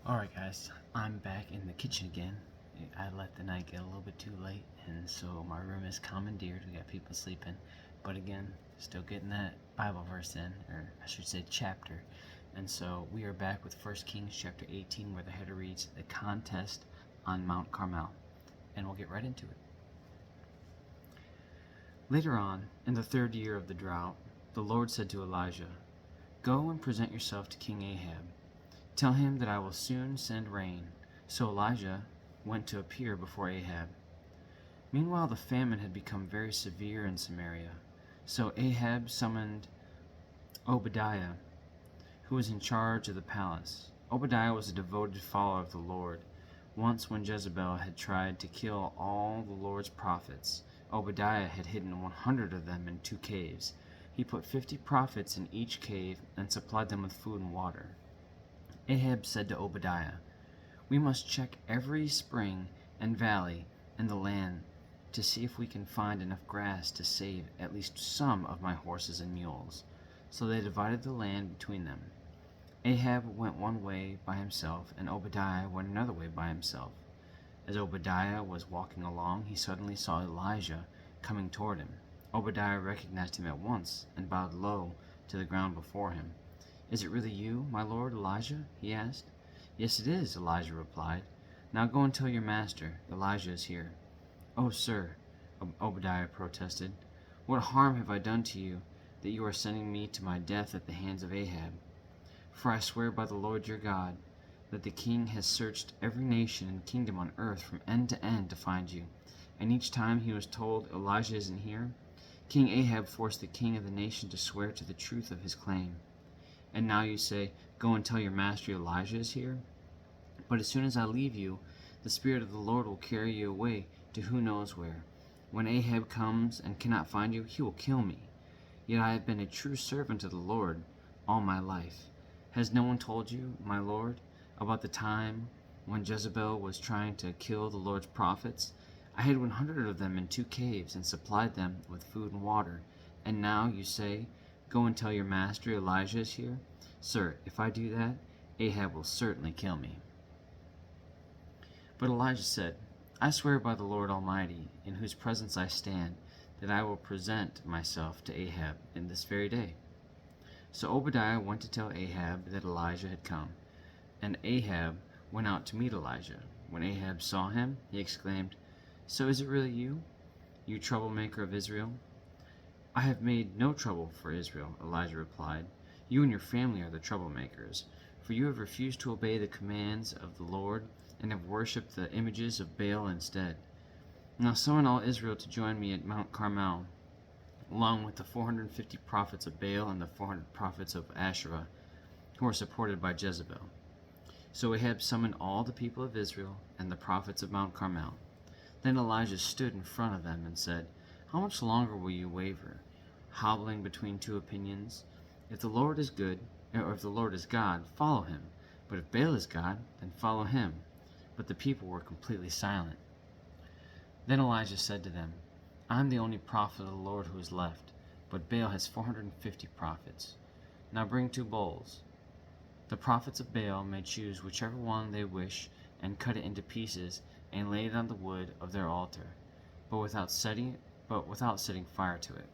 Alright guys, I'm back in the kitchen again. I let the night get a little bit too late, and so my room is commandeered. We got people sleeping. But again, still getting that Bible verse in, or I should say chapter. And so we are back with 1 Kings chapter 18, where the header reads, The Contest on Mount Carmel. And we'll get right into it. Later on, in the 3rd year of the drought, the Lord said to Elijah, Go and present yourself to King Ahab. Tell him that I will soon send rain. So Elijah went to appear before Ahab. Meanwhile, the famine had become very severe in Samaria. So Ahab summoned Obadiah, who was in charge of the palace. Obadiah was a devoted follower of the Lord. Once, when Jezebel had tried to kill all the Lord's prophets, Obadiah had hidden 100 of them in 2 caves. He put 50 prophets in each cave and supplied them with food and water. Ahab said to Obadiah, We must check every spring and valley in the land to see if we can find enough grass to save at least some of my horses and mules. So they divided the land between them. Ahab went one way by himself, and Obadiah went another way by himself. As Obadiah was walking along, he suddenly saw Elijah coming toward him. Obadiah recognized him at once and bowed low to the ground before him. Is it really you, my lord Elijah? He asked. Yes, it is, Elijah replied. Now go and tell your master, Elijah is here. Oh, sir, Obadiah protested. What harm have I done to you that you are sending me to my death at the hands of Ahab? For I swear by the Lord your God that the king has searched every nation and kingdom on earth from end to end to find you. And each time he was told Elijah isn't here, King Ahab forced the king of the nation to swear to the truth of his claim. And now you say, Go and tell your master Elijah is here? But as soon as I leave you, the Spirit of the Lord will carry you away to who knows where. When Ahab comes and cannot find you, he will kill me. Yet I have been a true servant of the Lord all my life. Has no one told you, my Lord, about the time when Jezebel was trying to kill the Lord's prophets? I hid 100 of them in 2 caves and supplied them with food and water. And now you say, Go and tell your master Elijah is here? Sir, if I do that, Ahab will certainly kill me. But Elijah said, I swear by the Lord Almighty, in whose presence I stand, that I will present myself to Ahab in this very day. So Obadiah went to tell Ahab that Elijah had come, and Ahab went out to meet Elijah. When Ahab saw him, he exclaimed, So is it really you, you troublemaker of Israel? I have made no trouble for Israel, Elijah replied. You and your family are the troublemakers, for you have refused to obey the commands of the Lord and have worshipped the images of Baal instead. Now summon all Israel to join me at Mount Carmel, along with the 450 prophets of Baal and the 400 prophets of Asherah, who are supported by Jezebel. So Ahab summoned all the people of Israel and the prophets of Mount Carmel. Then Elijah stood in front of them and said, How much longer will you waver, hobbling between 2 opinions? If the Lord is good, or if the Lord is God, follow him. But if Baal is God, then follow him. But the people were completely silent. Then Elijah said to them, I am the only prophet of the Lord who is left, but Baal has 450 prophets. Now bring 2 bowls. The prophets of Baal may choose whichever one they wish and cut it into pieces and lay it on the wood of their altar, but without setting fire to it.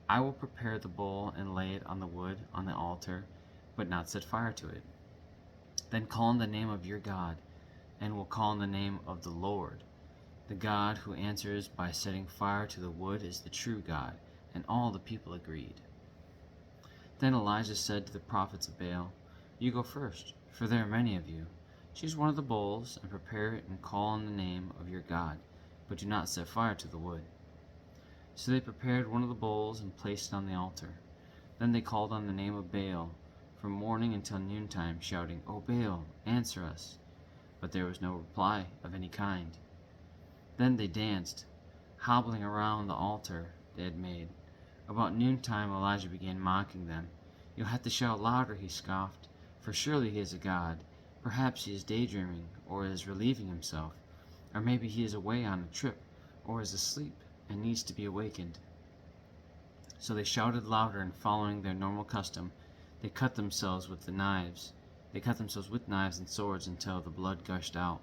I will prepare the bowl and lay it on the wood on the altar, but not set fire to it. Then call on the name of your God, and will call on the name of the Lord. The God who answers by setting fire to the wood is the true God. And all the people agreed. Then Elijah said to the prophets of Baal, You go first, for there are many of you. Choose one of the bowls and prepare it and call on the name of your God, but do not set fire to the wood. So they prepared one of the bowls and placed it on the altar. Then they called on the name of Baal from morning until noontime, shouting, O Baal, answer us. But there was no reply of any kind. Then they danced, hobbling around the altar they had made. About noontime Elijah began mocking them. You'll have to shout louder, he scoffed, for surely he is a god. Perhaps he is daydreaming, or is relieving himself, or maybe he is away on a trip, or is asleep and needs to be awakened. So they shouted louder, and following their normal custom, they cut themselves with the knives They cut themselves with knives and swords until the blood gushed out.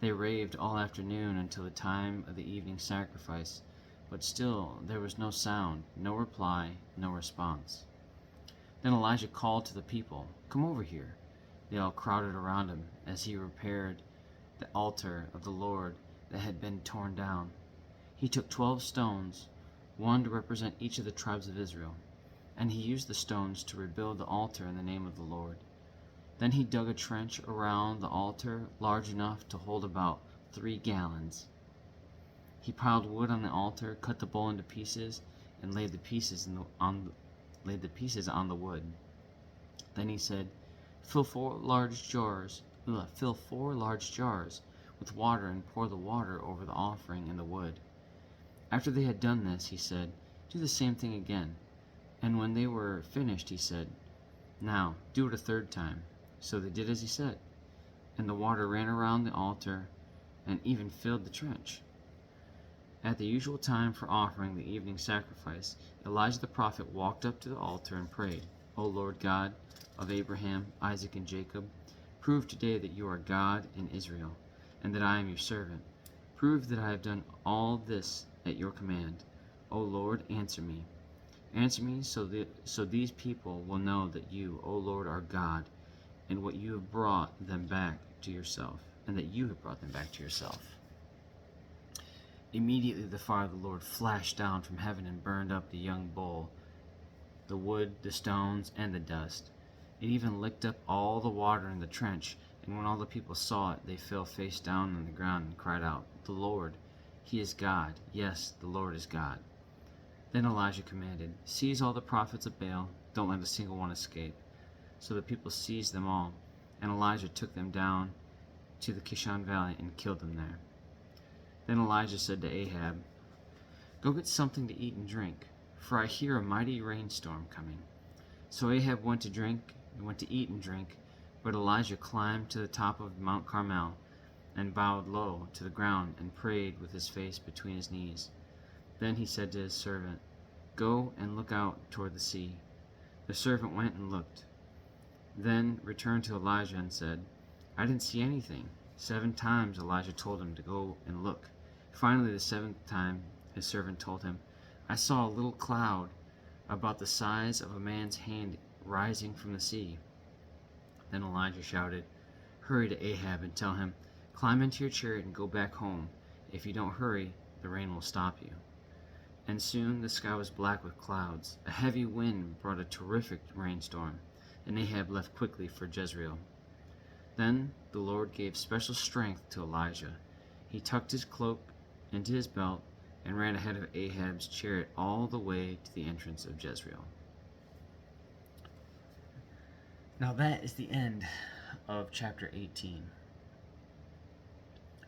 They raved all afternoon until the time of the evening sacrifice, but still there was no sound, no reply, no response. Then Elijah called to the people, "Come over here." They all crowded around him as he repaired the altar of the Lord that had been torn down. He took 12 stones, one to represent each of the tribes of Israel, and he used the stones to rebuild the altar in the name of the Lord. Then he dug a trench around the altar large enough to hold about 3 gallons. He piled wood on the altar, cut the bull into pieces, and laid the pieces on the wood. Then he said, Fill 4 large jars with water and pour the water over the offering and the wood." After they had done this, he said, "Do the same thing again." And when they were finished, he said, "Now do it a 3rd time." So they did as he said, and the water ran around the altar and even filled the trench. At the usual time for offering the evening sacrifice, Elijah the prophet walked up to the altar and prayed, "O Lord God of Abraham, Isaac, and Jacob, prove today that you are God in Israel, and that I am your servant. Prove that I have done all this at your command. O Lord, answer me. Answer me so these people will know that you, O Lord, are God, and what you have brought them back to yourself, and that you have brought them back to yourself." Immediately the fire of the Lord flashed down from heaven and burned up the young bull, the wood, the stones, and the dust. It even licked up all the water in the trench, and when all the people saw it, they fell face down on the ground and cried out, "The Lord, He is God. Yes, the Lord is God." Then Elijah commanded, "Seize all the prophets of Baal. Don't let a single one escape." So the people seized them all, and Elijah took them down to the Kishon Valley and killed them there. Then Elijah said to Ahab, "Go get something to eat and drink, for I hear a mighty rainstorm coming." So Ahab went to eat and drink, but Elijah climbed to the top of Mount Carmel and bowed low to the ground and prayed with his face between his knees. Then he said to his servant, "Go and look out toward the sea." The servant went and looked, then returned to Elijah and said, "I didn't see anything." 7 times Elijah told him to go and look. Finally, the 7th time, his servant told him, "I saw a little cloud about the size of a man's hand rising from the sea." Then Elijah shouted, "Hurry to Ahab and tell him, 'Climb into your chariot and go back home. If you don't hurry, the rain will stop you.'" And soon the sky was black with clouds. A heavy wind brought a terrific rainstorm, and Ahab left quickly for Jezreel. Then the Lord gave special strength to Elijah. He tucked his cloak into his belt and ran ahead of Ahab's chariot all the way to the entrance of Jezreel. Now that is the end of chapter 18.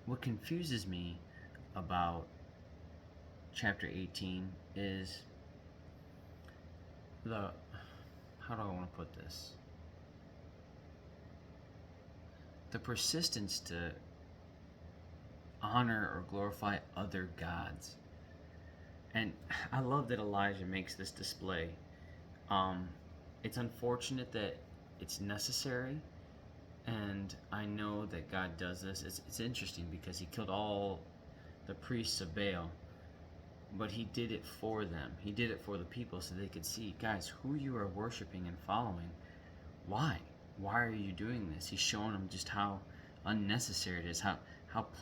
What confuses me about chapter 18 is how do I want to put this? The persistence to honor or glorify other gods. And I love that Elijah makes this display. It's unfortunate that it's necessary, and I know that God does this. It's interesting because he killed all the priests of Baal, but he did it for them. He did it for the people so they could see, guys, who you are worshiping and following. Why? Why are you doing this? He's showing them just how unnecessary it is, how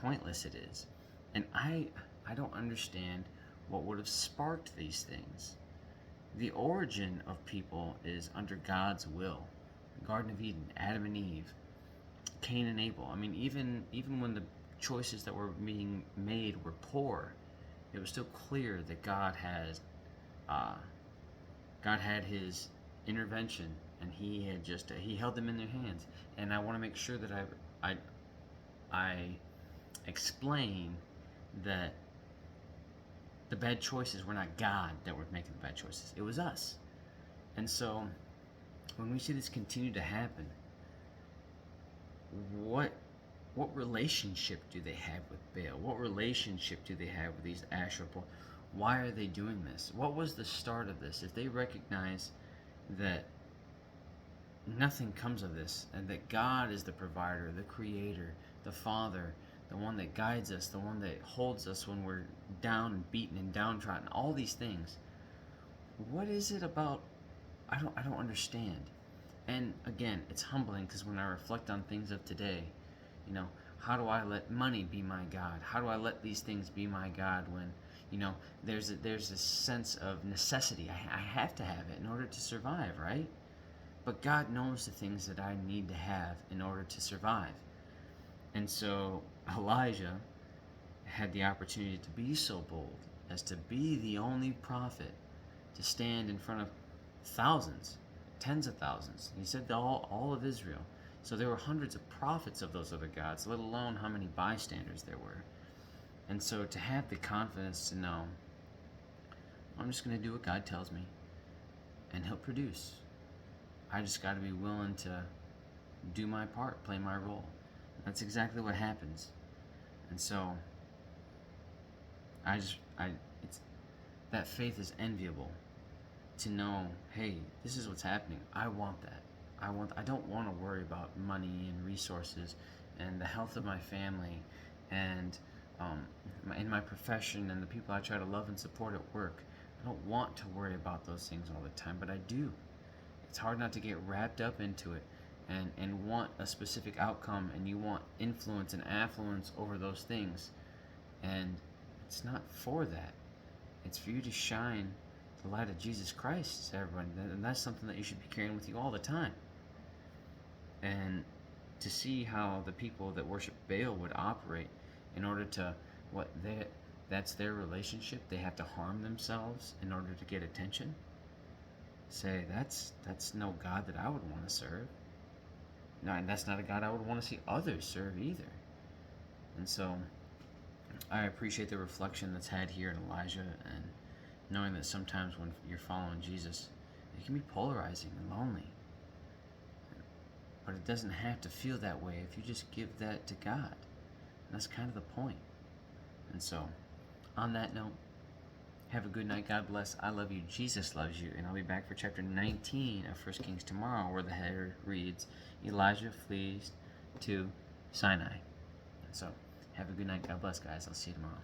pointless it is. And I don't understand what would have sparked these things. The origin of people is under God's will. Garden of Eden, Adam and Eve, Cain and Abel. I mean, even when the choices that were being made were poor, it was still clear that God had his intervention, and he held them in their hands. And I want to make sure that I explain that the bad choices were not God that were making the bad choices. It was us. And so when we see this continue to happen, what relationship do they have with Baal? What relationship do they have with these Asherah poles? Why are they doing this? What was the start of this? If they recognize that nothing comes of this, and that God is the provider, the creator, the father, the one that guides us, the one that holds us when we're down and beaten and downtrodden, all these things. What is it about? I don't understand. And again, it's humbling because when I reflect on things of today, you know, how do I let money be my God? How do I let these things be my God when, there's a sense of necessity. I have to have it in order to survive, right? But God knows the things that I need to have in order to survive. And so Elijah had the opportunity to be so bold as to be the only prophet to stand in front of thousands, tens of thousands. He said to all of Israel. So there were hundreds of prophets of those other gods, let alone how many bystanders there were. And so to have the confidence to know, I'm just going to do what God tells me, and He'll produce. I just got to be willing to do my part, play my role. That's exactly what happens. And so it's that faith is enviable. To know, hey, this is what's happening. I want that. I don't want to worry about money and resources and the health of my family and in my profession and the people I try to love and support at work. I don't want to worry about those things all the time, but I do. It's hard not to get wrapped up into it and want a specific outcome, and you want influence and affluence over those things. And it's not for that. It's for you to shine the light of Jesus Christ to everyone, and that's something that you should be carrying with you all the time. And to see how the people that worship Baal would operate in order to that's their relationship. They have to harm themselves in order to get attention. Say that's no God that I would want to serve. No, and that's not a God I would want to see others serve either. And so I appreciate the reflection that's had here in Elijah, and knowing that sometimes when you're following Jesus, it can be polarizing and lonely. But it doesn't have to feel that way if you just give that to God. And that's kind of the point. And so, on that note, have a good night. God bless. I love you. Jesus loves you. And I'll be back for chapter 19 of 1 Kings tomorrow, where the header reads, Elijah flees to Sinai. And so, have a good night. God bless, guys. I'll see you tomorrow.